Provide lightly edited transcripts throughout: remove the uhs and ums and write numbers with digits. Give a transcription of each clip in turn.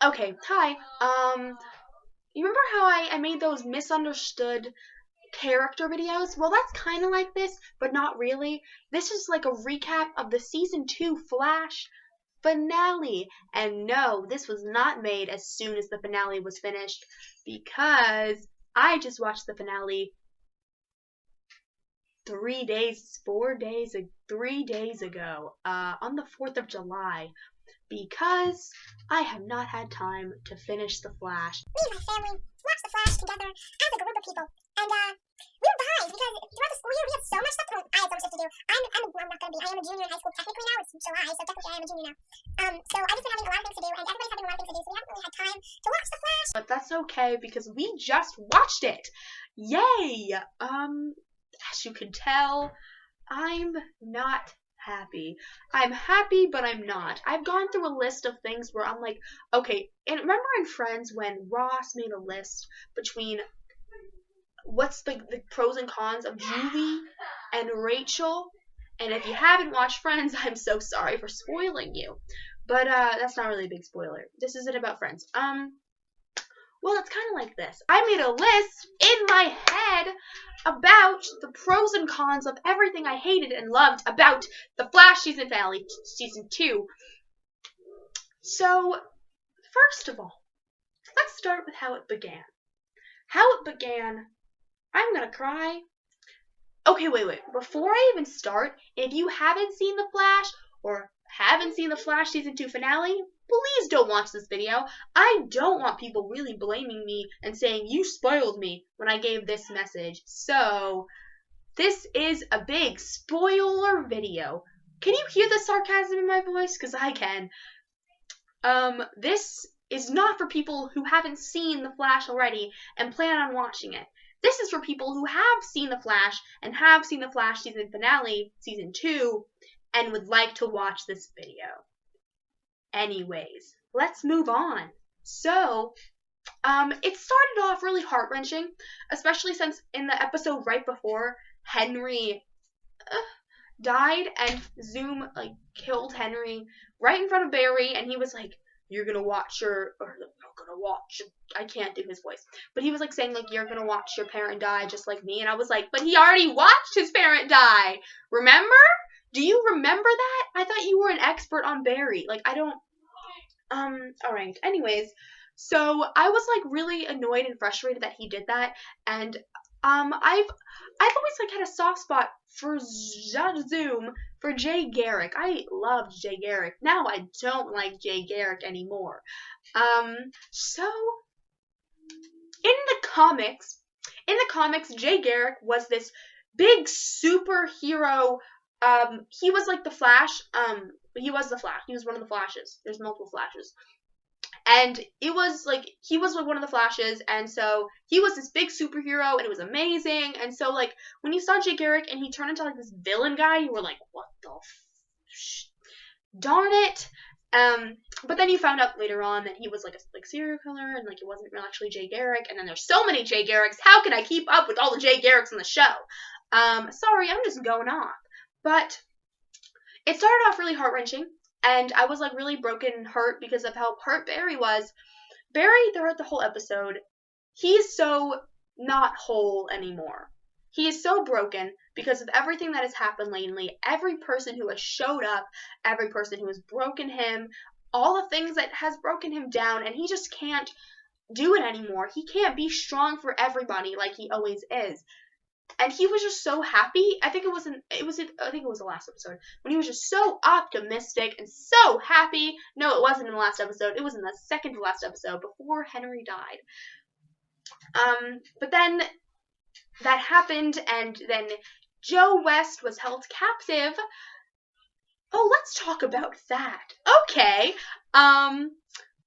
Okay, hi. You remember how I made those misunderstood character videos? Well, that's kind of like this, but not really. This is like a recap of the season 2 Flash finale. And no, this was not made as soon as the finale was finished because I just watched the finale 3 days ago, on the 4th of July, because I have not had time to finish the Flash. Me and my family watched The Flash together as a group of people. And we were behind because throughout the school year we had so much stuff to do. I had so much stuff to do. I'm not going to be. I am a junior in high school technically now. It's July, so technically I am a junior now. So I've just been having a lot of things to do, and everybody's having a lot of things to do, so we haven't really had time to watch The Flash. But that's okay because we just watched it. Yay! As you can tell, I'm not happy. I'm happy, but I'm not. I've gone through a list of things where I'm like, okay, and remember in Friends when Ross made a list between what's the pros and cons of Julie and Rachel? And if you haven't watched Friends, I'm so sorry for spoiling you. But that's not really a big spoiler. This isn't about Friends. Well, it's kind of like this. I made a list in my head about the pros and cons of everything I hated and loved about the Flash season finale, season 2. So, first of all, let's start with how it began. How it began, I'm gonna cry. Okay, wait. Before I even start, if you haven't seen The Flash or haven't seen the Flash season 2 finale, please don't watch this video. I don't want people really blaming me and saying you spoiled me when I gave this message. So, this is a big spoiler video. Can you hear the sarcasm in my voice? Because I can. This is not for people who haven't seen The Flash already and plan on watching it. This is for people who have seen The Flash and have seen the Flash season finale, season 2, and would like to watch this video. Anyways, let's move on. So, it started off really heart-wrenching, especially since in the episode right before, Henry died, and Zoom, killed Henry right in front of Barry, and he was like, you're gonna watch your, or you're gonna watch, I can't do his voice, but he was saying you're gonna watch your parent die just like me, and I was like, but he already watched his parent die, remember? Do you remember that? I thought you were an expert on Barry. I don't, alright, anyways, so I was really annoyed and frustrated that he did that, and I've always had a soft spot for Zoom, for Jay Garrick. I loved Jay Garrick. Now I don't like Jay Garrick anymore. So in the comics, Jay Garrick was this big superhero. He was the Flash. He was the Flash. He was one of the Flashes. There's multiple Flashes. And it was he was one of the Flashes, and so he was this big superhero, and it was amazing. And so when you saw Jay Garrick and he turned into this villain guy, you were like, what the darn it. But then you found out later on that he was a serial killer, and it wasn't actually Jay Garrick. And then there's so many Jay Garricks. How can I keep up with all the Jay Garricks in the show? Sorry, I'm just going off. But it started off really heart-wrenching. And I was really broken and hurt because of how hurt Barry was. Barry, throughout the whole episode, he's so not whole anymore. He is so broken because of everything that has happened lately. Every person who has showed up, every person who has broken him, all the things that has broken him down, and he just can't do it anymore. He can't be strong for everybody like he always is. And he was just so happy. I think it was the last episode when he was just so optimistic and so happy. No, it wasn't in the last episode. It was in the second to last episode before Henry died. But then that happened, and then Joe West was held captive. Oh, let's talk about that. Okay.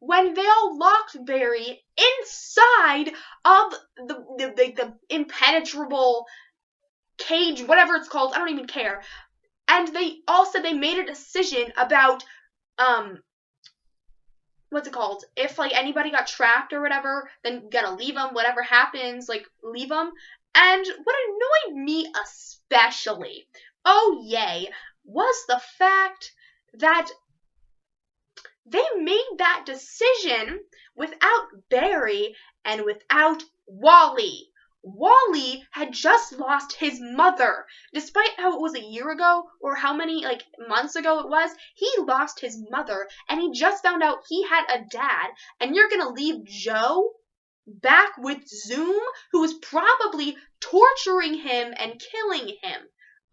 When they all locked Barry inside of the impenetrable cage, whatever it's called, I don't even care. And they all said they made a decision about, what's it called? If, anybody got trapped or whatever, then you gotta leave them, whatever happens, leave them. And what annoyed me especially, oh yay, was the fact that they made that decision without Barry and without Wally. Wally had just lost his mother. Despite how it was a year ago or how many like months ago it was, he lost his mother and he just found out he had a dad. And you're gonna leave Joe back with Zoom, who was probably torturing him and killing him.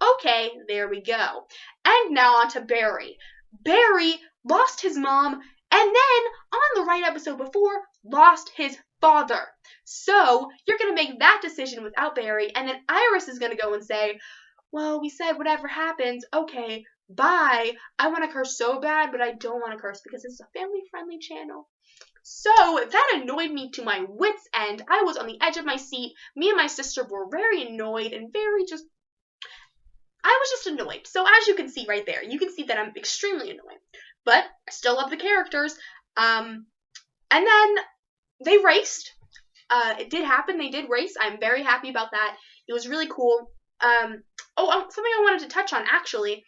Okay, there we go. And now on to Barry. Barry lost his mom, and then on the right episode before, lost his father. So you're gonna make that decision without Barry, and then Iris is gonna go and say, well, we said whatever happens, okay, bye. I want to curse so bad, but I don't want to curse because it's a family-friendly channel. So that annoyed me to my wits' end. I was on the edge of my seat. Me and my sister were very annoyed and very just, I was just annoyed. So as you can see right there, you can see that I'm extremely annoyed. But I still love the characters. And then they raced. It did happen. They did race. I'm very happy about that. It was really cool. Something I wanted to touch on actually.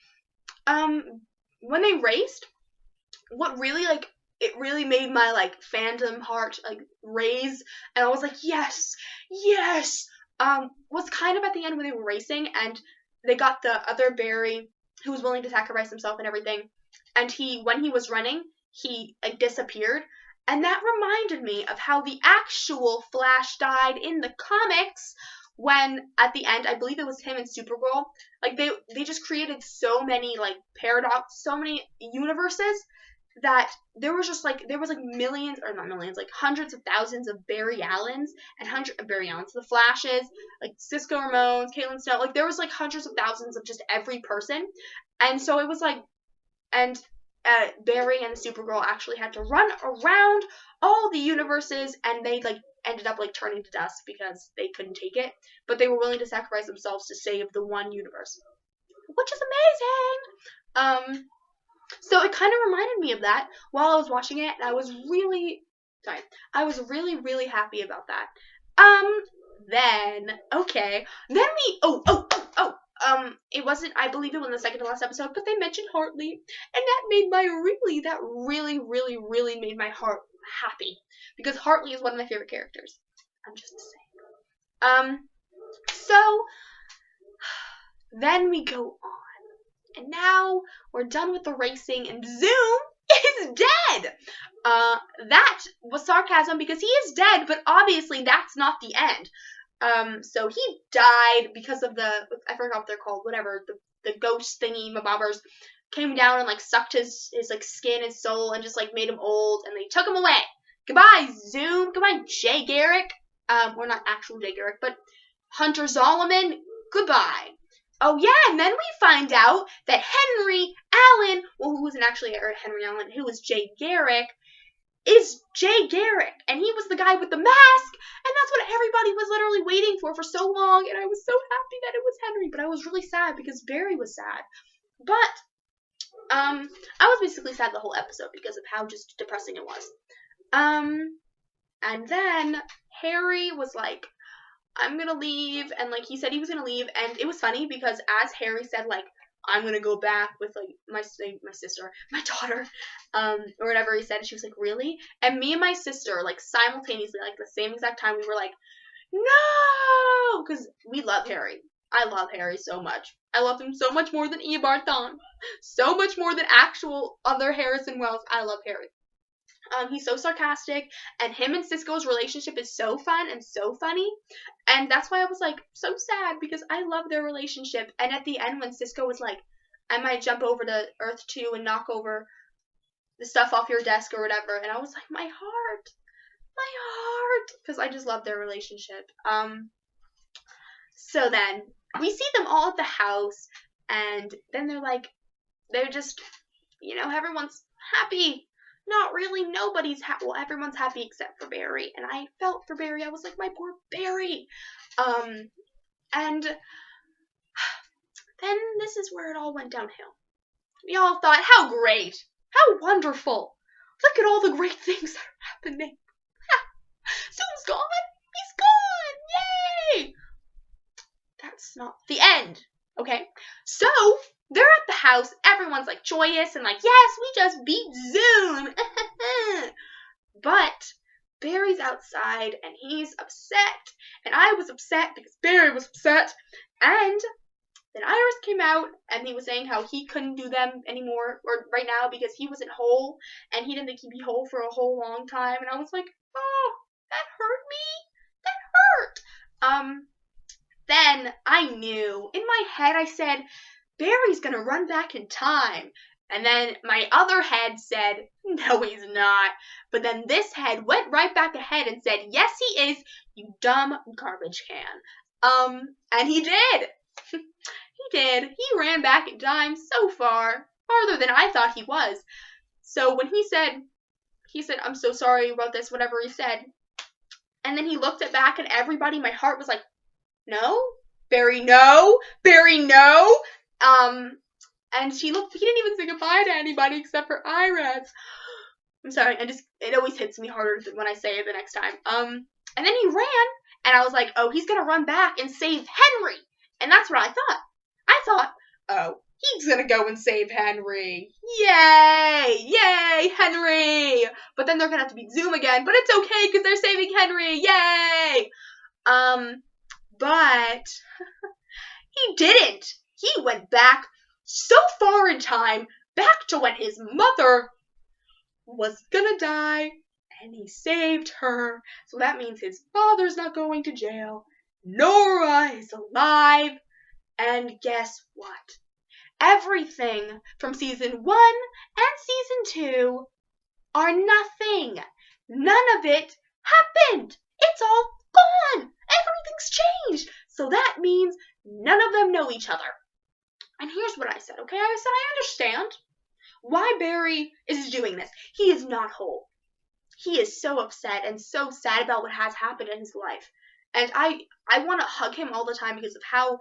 When they raced, what really it really made my like fandom heart like raise, and I was like, yes, yes. Was kind of at the end when they were racing, and they got the other Barry who was willing to sacrifice himself and everything, and when he was running, he like disappeared, and that reminded me of how the actual Flash died in the comics. When at the end, I believe it was him and Supergirl, like they just created so many like paradox, so many universes that there was millions, or not millions, like hundreds of thousands of Barry Allens and Barry Allens, the Flashes, like Cisco Ramones, Caitlin Snow, like there was like hundreds of thousands of just every person, and so it was like, and Barry and Supergirl actually had to run around all the universes, and they like ended up like turning to dust because they couldn't take it, but they were willing to sacrifice themselves to save the one universe, which is amazing. So it kind of reminded me of that while I was watching it, and I was really really happy about that. It wasn't, I believe it was in the second to last episode, but they mentioned Hartley, and that really made my heart happy, because Hartley is one of my favorite characters. I'm just saying. So then we go on. And now we're done with the racing, and Zoom is dead. That was sarcasm because he is dead, but obviously that's not the end. So he died because of I forgot what they're called, whatever, the ghost thingy mabobbers came down and like sucked his like skin, his soul, and just like made him old, and they took him away. Goodbye, Zoom. Goodbye, Jay Garrick. Or not actual Jay Garrick, but Hunter Zolomon. Goodbye. Oh yeah, and then we find out that Henry Allen, who wasn't actually Henry Allen, who was Jay Garrick, is Jay Garrick, and he was the guy with the mask, and that's what everybody was literally waiting for so long, and I was so happy that it was Henry, but I was really sad because Barry was sad. But I was basically sad the whole episode because of how just depressing it was. And then Harry was like, I'm gonna leave, and like he said he was gonna leave, and it was funny because as Harry said like, I'm gonna go back with like my sister, my daughter, or whatever he said, she was like, really? And me and my sister like simultaneously, like the same exact time, we were like, no, because we love Harry. I love Harry so much. I love him so much more than Eobard Thawne, so much more than actual other Harrison Wells. I love Harry. He's so sarcastic, and him and Cisco's relationship is so fun and so funny, and that's why I was like so sad because I love their relationship. And at the end, when Cisco was like, I might jump over to Earth 2 and knock over the stuff off your desk or whatever, and I was like, my heart, because I just love their relationship. So then we see them all at the house, and then they're just, everyone's happy. Not really, nobody's happy. Well, everyone's happy except for Barry, and I felt for Barry. I was like, my poor Barry. And then this is where it all went downhill. We all thought, how great, how wonderful. Look at all the great things that are happening. Zoom's gone. He's gone. Yay. That's not the end. Okay. So they're at the house. Everyone's like joyous and like, yes, we just beat Zoom. But Barry's outside and he's upset. And I was upset because Barry was upset. And then Iris came out and he was saying how he couldn't do them anymore or right now because he wasn't whole and he didn't think he'd be whole for a whole long time. And I was like, oh, that hurt me. That hurt. Then I knew. In my head I said, Barry's gonna run back in time. And then my other head said, no, he's not. But then this head went right back ahead and said, yes, he is, you dumb garbage can. And he did. He did. He ran back in time so far, farther than I thought he was. So when he said, I'm so sorry about this, whatever he said. And then he looked at back at everybody. My heart was like, no, Barry, no, Barry, no. And he didn't even say goodbye to anybody except for Iris. I'm sorry, it always hits me harder when I say it the next time. And then he ran, and I was like, oh, he's gonna run back and save Henry. And that's what I thought. I thought, oh, he's gonna go and save Henry. Yay! Yay, Henry! But then they're gonna have to beat Zoom again, but it's okay, because they're saving Henry. Yay! But he didn't. He went back so far in time, back to when his mother was gonna die, and he saved her. So that means his father's not going to jail. Nora is alive. And guess what? Everything from season 1 and season 2 are nothing. None of it happened. It's all gone. Everything's changed. So that means none of them know each other. And here's what I said, okay? I said, I understand why Barry is doing this. He is not whole. He is so upset and so sad about what has happened in his life. And I want to hug him all the time because of how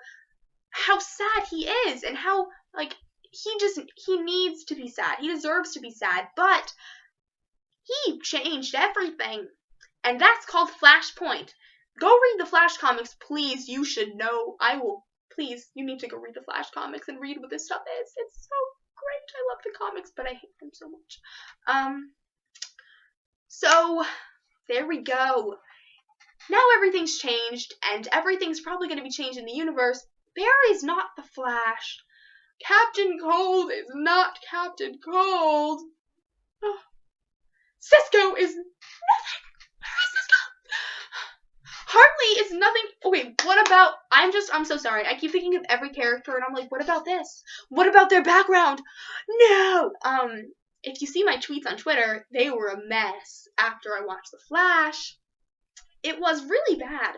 sad he is and how, like, he needs to be sad. He deserves to be sad, but he changed everything. And that's called Flashpoint. Go read the Flash comics, please. You should know. Please, you need to go read the Flash comics and read what this stuff is. It's so great. I love the comics, but I hate them so much. So, there we go. Now everything's changed, and everything's probably going to be changed in the universe. Barry's not the Flash. Captain Cold is not Captain Cold. Oh. Cisco is nothing. Where is Cisco? Hartley is nothing. Okay, what about, I'm so sorry. I keep thinking of every character, and I'm like, what about this? What about their background? No! If you see my tweets on Twitter, they were a mess after I watched The Flash. It was really bad.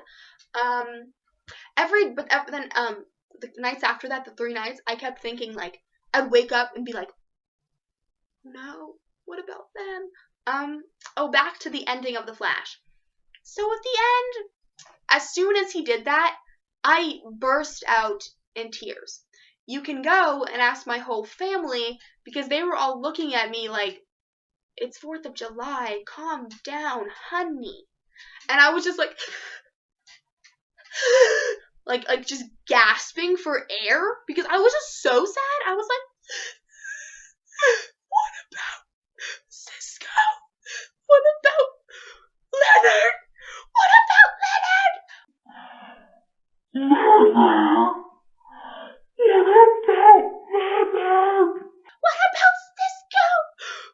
The nights after that, the 3 nights, I kept thinking, like, I'd wake up and be like, no, what about them? Back to the ending of The Flash. So at the end, as soon as he did that, I burst out in tears. You can go and ask my whole family, because they were all looking at me like, it's 4th of July, calm down, honey. And I was just like, like just gasping for air because I was just so sad. I was like, what about Cisco? What about Leonard? What about Leonard? What about Cisco?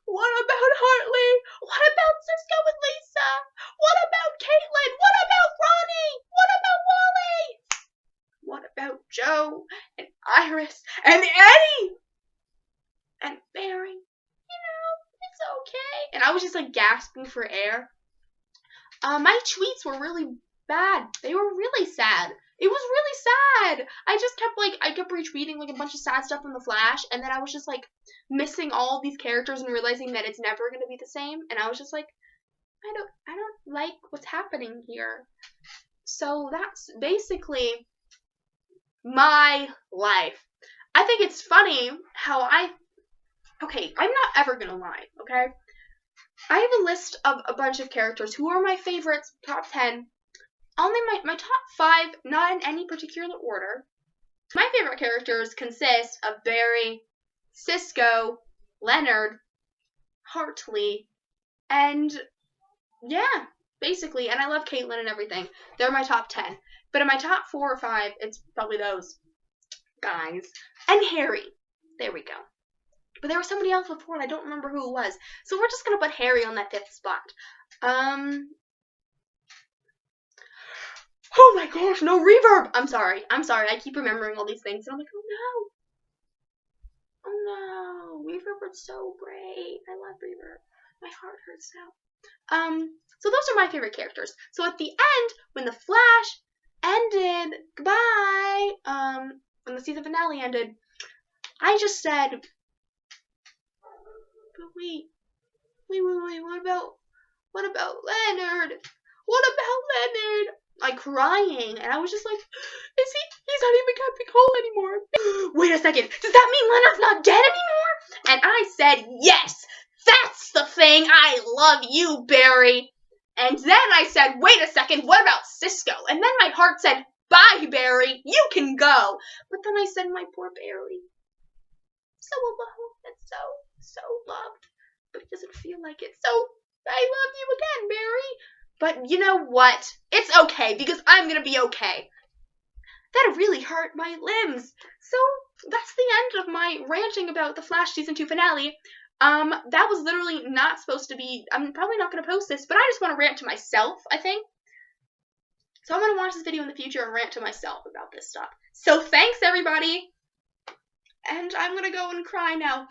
What about Hartley? What about Cisco and Lisa? What about Caitlin? What about Ronnie? What about Wally? What about Joe and Iris and Eddie and Barry? It's okay. And I was just like gasping for air. My tweets were really bad. They were really sad. It was really sad. I kept retweeting like a bunch of sad stuff from The Flash, and then I was just like missing all of these characters and realizing that it's never gonna be the same. And I was just like, I don't like what's happening here. So that's basically my life. I think it's funny how I'm not ever gonna lie, okay? I have a list of a bunch of characters who are my favorites, top 10. Only my top 5, not in any particular order. My favorite characters consist of Barry, Cisco, Leonard, Hartley, and yeah, basically. And I love Caitlin and everything. They're my top 10. But in my top 4 or 5, it's probably those guys. And Harry. There we go. But there was somebody else before, and I don't remember who it was. So we're just going to put Harry on that 5th spot. Oh my gosh, no reverb! I'm sorry. I keep remembering all these things, and I'm like, oh no. Oh no. Reverb was so great. I love reverb. My heart hurts now. So those are my favorite characters. So at the end, when the Flash ended, goodbye, when the season finale ended, I just said, but wait, what about Leonard? What about Leonard? Like crying, and I was just like, he's not even Captain Cole anymore. Wait a second, does that mean Leonard's not dead anymore? And I said, yes, that's the thing, I love you, Barry. And then I said, wait a second, what about Cisco? And then my heart said, bye, Barry, you can go. But then I said, my poor Barry, so alone and so loved, but he doesn't feel like it, so I love you again, Barry. But you know what? It's okay, because I'm gonna be okay. That really hurt my limbs. So that's the end of my ranting about the Flash Season 2 finale. That was literally not supposed to be, I'm probably not gonna post this, but I just want to rant to myself, I think. So I'm gonna watch this video in the future and rant to myself about this stuff. So thanks, everybody. And I'm gonna go and cry now.